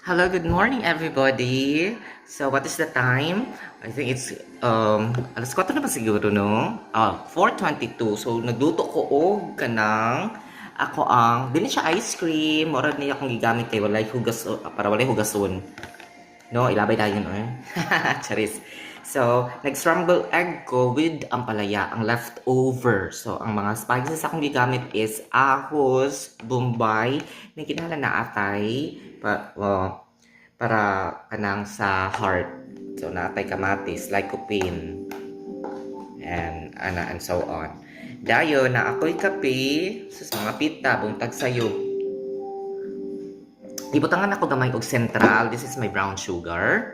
Hello, good morning everybody. So what is the time? I think it's alas 4 na ba siguro no? 4:22. So nagluto ko og kanang ako ang dili siya ice cream, mura niya akong gigamit kay walay hugas para walay hugason. No, ilabay tayo no. Charis. So, nag-scramble egg ko with ampalaya, ang leftover. So, ang mga spices akong gigamit is ahos, bombay, na kinahanglan na atay, para kanang sa heart. So, naatay kamatis, lycopene, and so on. Dayo na ako'y kape, sa mga pita, buntag sayo. Ibutangan ako gamay og central. This is my brown sugar.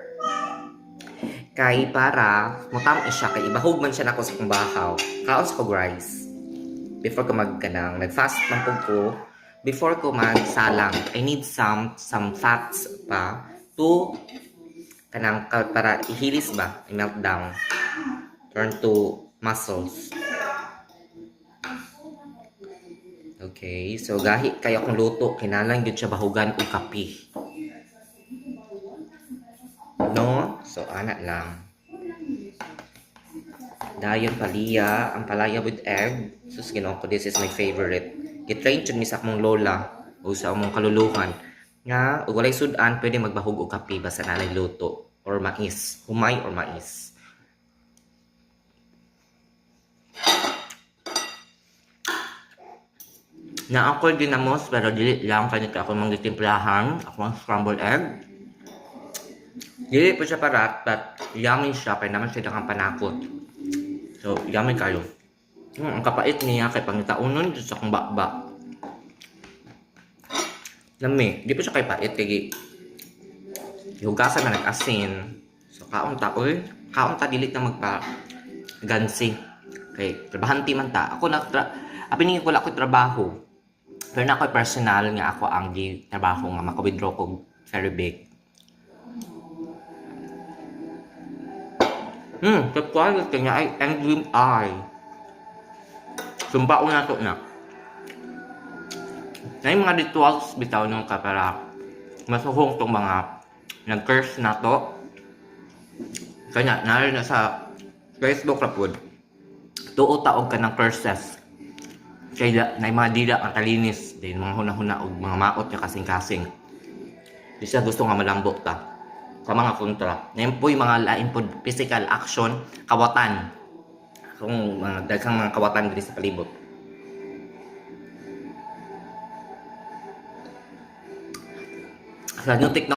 Kay para mutam siya kay ibahog man siya nako sa kong bahaw. Kaos ko rice. Before ko magkanang nag-fast man ko before ko magsalang. I need some fats pa to kanang para ihilis ba, i-melt down. Turn to muscles. Okay, so gahi kayo akong luto, kinahanglan gyud siya bahugan og kape. No? So, anak lang. Dayon palaya, ang palaya with egg. Sus, ginawa ko, this is my favorite. Gitrain yun mi sa akong lola o sa among kaluluhan. Nga, ug walay sudan, pwede magbahog og kape basta nanay luto. Or mais. Humay or mais. Na ako ginamos, pero dili lang kanit ako mang gitimplahan. Ako ang scrambled egg. Dili po siya parat, but yummy siya, kaya naman siya nakang panakot. So, yummy kayo. Ang kapait niya, kay pangitaunon, dito sa kong bakbak. Lami, di po siya kay pait, kaya ihugasan na nag-asin. So, kaon ta, kaon ta, dilit na magpa-gansi. Okay, trabahanti man ta. Ako apiningin ko lang ako trabaho. Pero na ako personal nga ako ang di trabaho nga maka-withdraw ko very big. The quality niya ay angry eye. Sumbaon na to na. Na yung mga rituals bitaw nung para masuhong tong mga nag-curse na to. Kanya, narin na sa Facebook rapod. Tuo taog ka ng curses. Kaya na yung mga dila ang talinis. Dahil mga huna-huna o mga maot niya kasing-kasing. Di siya gusto nga malambot ta. Sa mga kontra. Ngayon po yung mga lain po physical action, kawatan. Kung mga daghang mga kawatan dito sa palibot. Sa new technology,